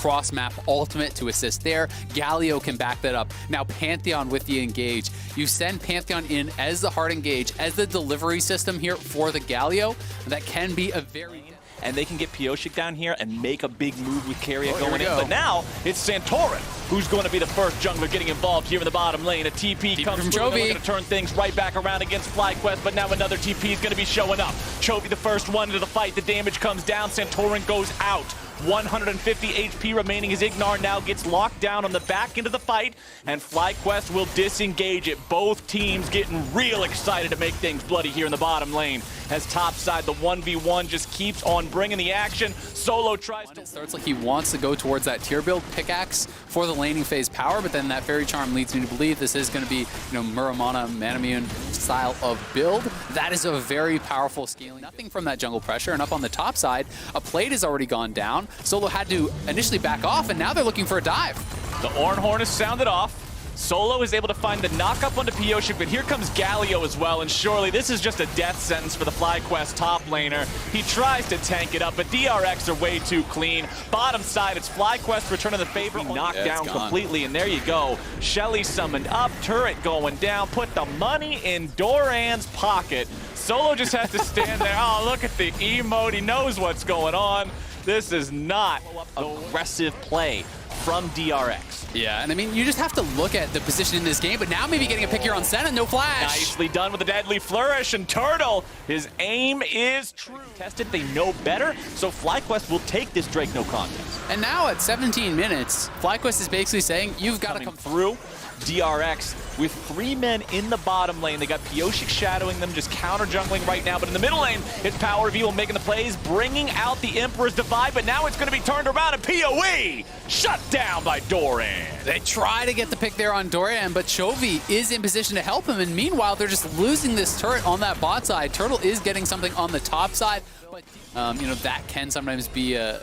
cross-map ultimate to assist there. Galio can back that up. Now Pantheon with the engage. You send Pantheon in as the hard engage, as the delivery system here for the Galio. That can be a very... And they can get Pioshik down here and make a big move with Carrier going in. But now it's Santorin who's going to be the first jungler getting involved here in the bottom lane. A TP comes from through. They're Chovy. going to turn things right back around against FlyQuest, but now another TP is going to be showing up. Chovy the first one into the fight. The damage comes down. Santorin goes out. 150 HP remaining as Ignar now gets locked down on the back end of the fight, and FlyQuest will disengage it. Both teams getting real excited to make things bloody here in the bottom lane. As topside, the 1v1 just keeps on bringing the action. Solo tries to... It starts like he wants to go towards that tier build pickaxe for the laning phase power, but then that Fairy Charm leads me to believe this is going to be, Muramana, Manamune style of build. That is a very powerful scaling. Nothing from that jungle pressure, and up on the top side, a plate has already gone down. Solo had to initially back off, and now they're looking for a dive. The Orn Horn is sounded off. Solo is able to find the knock-up onto Pioshik, but here comes Galio as well, and surely this is just a death sentence for the FlyQuest top laner. He tries to tank it up, but DRX are way too clean. Bottom side, it's FlyQuest returning the favor. Knocked down completely, and there you go. Shelly summoned up, turret going down, put the money in Doran's pocket. Solo just has to stand there. Oh, look at the emote. He knows what's going on. This is not aggressive play from DRX. Yeah, and I mean, you just have to look at the position in this game, but now maybe getting a pick here on Senna, no flash. Nicely done with the deadly flourish, and Turtle, his aim is true. Tested, they know better, so FlyQuest will take this Drake no contest. And now at 17 minutes, FlyQuest is basically saying, you've got to come through. DRX with 3 men in the bottom lane. They got Pioshik shadowing them, just counter jungling right now. But in the middle lane, it's Power Reveal making the plays, bringing out the Emperor's Divide. But now it's going to be turned around, and PoE shut down by Doran. They try to get the pick there on Doran, but Chovy is in position to help him. And meanwhile, they're just losing this turret on that bot side. Turtle is getting something on the top side. But, that can sometimes be a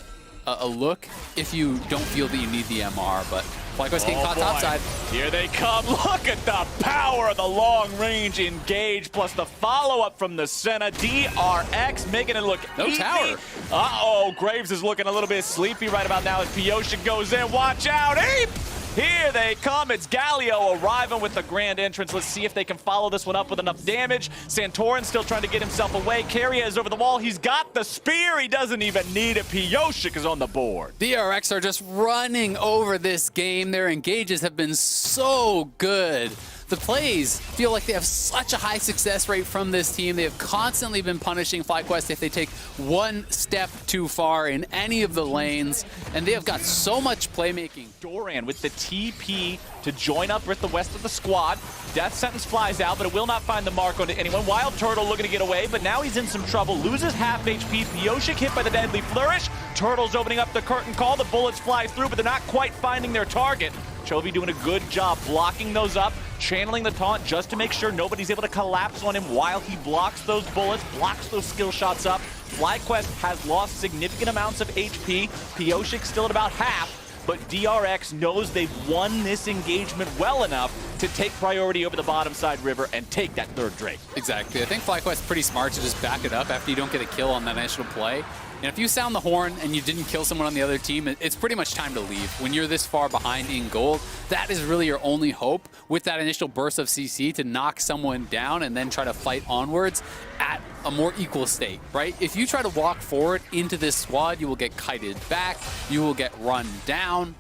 look if you don't feel that you need the MR. But FlyQuest getting caught topside. Here they come. Look at the power of the long-range engage, plus the follow-up from the Senna. DRX making it look easy. Tower. Uh-oh, Graves is looking a little bit sleepy right about now as Pioshik goes in. Watch out, Ape! Here they come. It's Galio arriving with the grand entrance. Let's see if they can follow this one up with enough damage. Santorin still trying to get himself away. Carrier is over the wall. He's got the spear. He doesn't even need it. Pioshik is on the board. DRX are just running over this game. Their engages have been so good. The plays feel like they have such a high success rate from this team. They have constantly been punishing FlyQuest if they take one step too far in any of the lanes, and they have got so much playmaking. Doran with the TP to join up with the rest of the squad. Death Sentence flies out, but it will not find the mark onto anyone. Wild Turtle looking to get away, but now he's in some trouble. Loses half HP. Pioshik hit by the deadly flourish. Turtle's opening up the curtain call. The bullets fly through, but they're not quite finding their target. Chovy doing a good job blocking those up, channeling the taunt just to make sure nobody's able to collapse on him while he blocks those bullets, blocks those skill shots up. FlyQuest has lost significant amounts of HP. Pioshik still at about half, but DRX knows they've won this engagement well enough to take priority over the bottom side river and take that third Drake. Exactly. I think FlyQuest's pretty smart to just back it up after you don't get a kill on that initial play. And if you sound the horn and you didn't kill someone on the other team, it's pretty much time to leave. When you're this far behind in gold, that is really your only hope with that initial burst of CC to knock someone down and then try to fight onwards at a more equal state, right? If you try to walk forward into this squad, you will get kited back, you will get run down,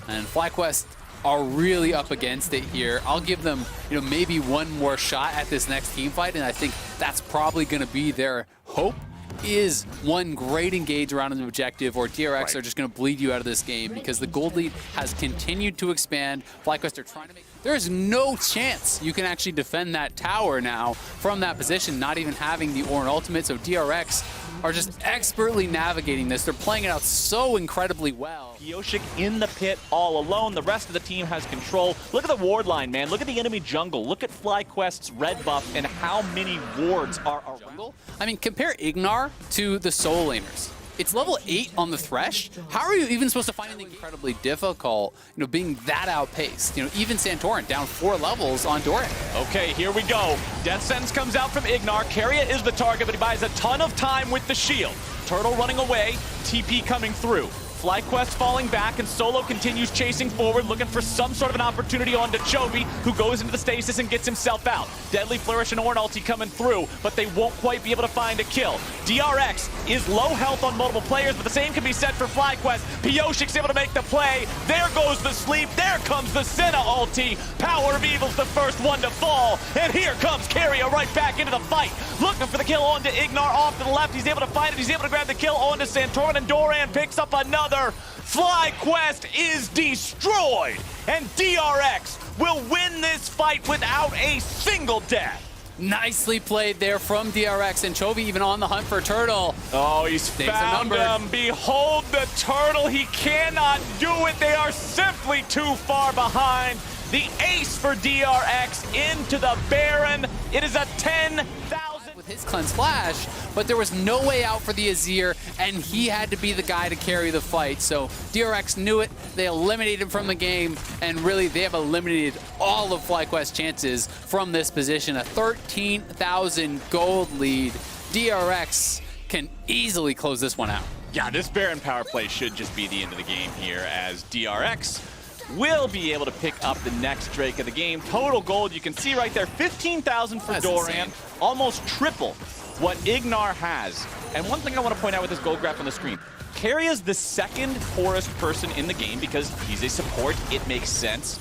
and FlyQuest are really up against it here. I'll give them, maybe one more shot at this next team fight, and I think that's probably going to be their hope. Is one great engage around an objective, or DRX are just going to bleed you out of this game because the gold lead has continued to expand. FlyQuest are trying to make... There is no chance you can actually defend that tower now from that position, not even having the Ornn ultimate, so DRX are just expertly navigating this. They're playing it out so incredibly well. Pioshik in the pit all alone. The rest of the team has control. Look at the ward line, man. Look at the enemy jungle. Look at FlyQuest's red buff and how many wards are around. I mean, compare Ignar to the soul laners. It's level 8 on the Thresh. How are you even supposed to find anything incredibly difficult, being that outpaced? Even Santorin down 4 levels on Doran. Okay, here we go. Death Sentence comes out from Ignar. Carrier is the target, but he buys a ton of time with the shield. Turtle running away, TP coming through. FlyQuest falling back, and Solo continues chasing forward, looking for some sort of an opportunity onto Chovy, who goes into the stasis and gets himself out. Deadly Flourish and Ornn ulti coming through, but they won't quite be able to find a kill. DRX is low health on multiple players, but the same can be said for FlyQuest. Pioshik's able to make the play. There goes the sleep. There comes the Senna ulti. Power of Evil's the first one to fall, and here comes Keria right back into the fight, looking for the kill onto Ignar off to the left. He's able to find it. He's able to grab the kill onto Santorin, and Doran picks up another. FlyQuest is destroyed, and DRX will win this fight without a single death. Nicely played there from DRX, and Chovy even on the hunt for Turtle. Oh, he's found him. Behold the Turtle. He cannot do it. They are simply too far behind. The ace for DRX into the Baron. It is a 10,000. With his Cleanse Flash, but there was no way out for the Azir, and he had to be the guy to carry the fight. So DRX knew it. They eliminated him from the game, and really they have eliminated all of FlyQuest's chances from this position. A 13,000 gold lead. DRX can easily close this one out. Yeah, this Baron power play should just be the end of the game here, as DRX will be able to pick up the next Drake of the game. Total gold, you can see right there, 15,000 for Doran, almost triple what Ignar has. And one thing I want to point out with this gold graph on the screen, Keria's the second poorest person in the game because he's a support, it makes sense.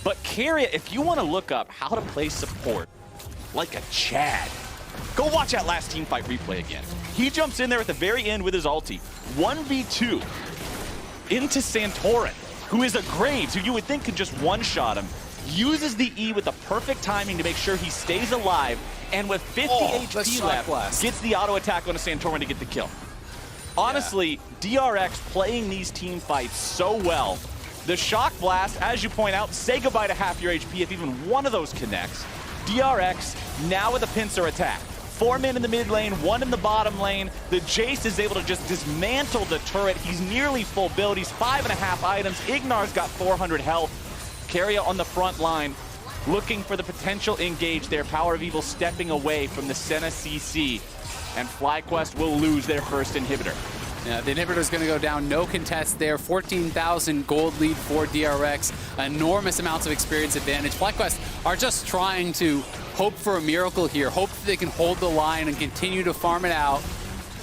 But Keria, if you want to look up how to play support like a Chad, go watch that last team fight replay again. He jumps in there at the very end with his ulti, 1v2 into Santorin, who is a Graves, who you would think could just one-shot him, uses the E with the perfect timing to make sure he stays alive, and with 50 HP left, gets the auto attack onto Santorin to get the kill. Honestly, DRX playing these team fights so well. The Shock Blast, as you point out, say goodbye to half your HP if even one of those connects. DRX now with a pincer attack. 4 men in the mid lane, 1 in the bottom lane. The Jace is able to just dismantle the turret. He's nearly full build. He's 5.5 items. Ignar's got 400 health. Keria on the front line, looking for the potential engage there. Power of Evil stepping away from the Senna CC. And FlyQuest will lose their first inhibitor. Yeah, the inhibitor's going to go down, no contest there. 14,000 gold lead for DRX. Enormous amounts of experience advantage. FlyQuest are just trying to hope for a miracle here. Hope that they can hold the line and continue to farm it out.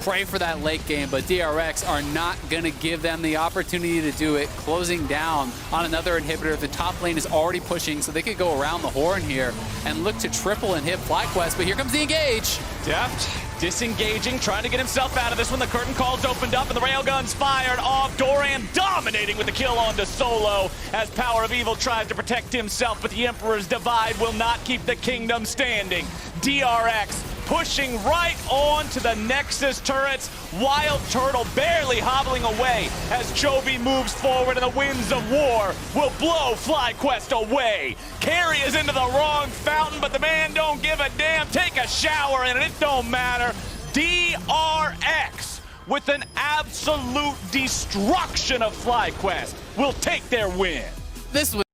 Pray for that late game, but DRX are not going to give them the opportunity to do it. Closing down on another inhibitor. The top lane is already pushing, so they could go around the horn here and look to triple and hit FlyQuest, but here comes the engage. Deft disengaging, trying to get himself out of this one. The curtain call's opened up and the railgun's fired off. Doran dominating with the kill onto Solo as Power of Evil tries to protect himself, but the Emperor's Divide will not keep the kingdom standing. DRX pushing right on to the Nexus turrets. Wild Turtle barely hobbling away as Chovy moves forward, and the winds of war will blow FlyQuest away. Keria is into the wrong fountain, but the man don't give a damn. Take a shower and it don't matter. DRX with an absolute destruction of FlyQuest will take their win. This was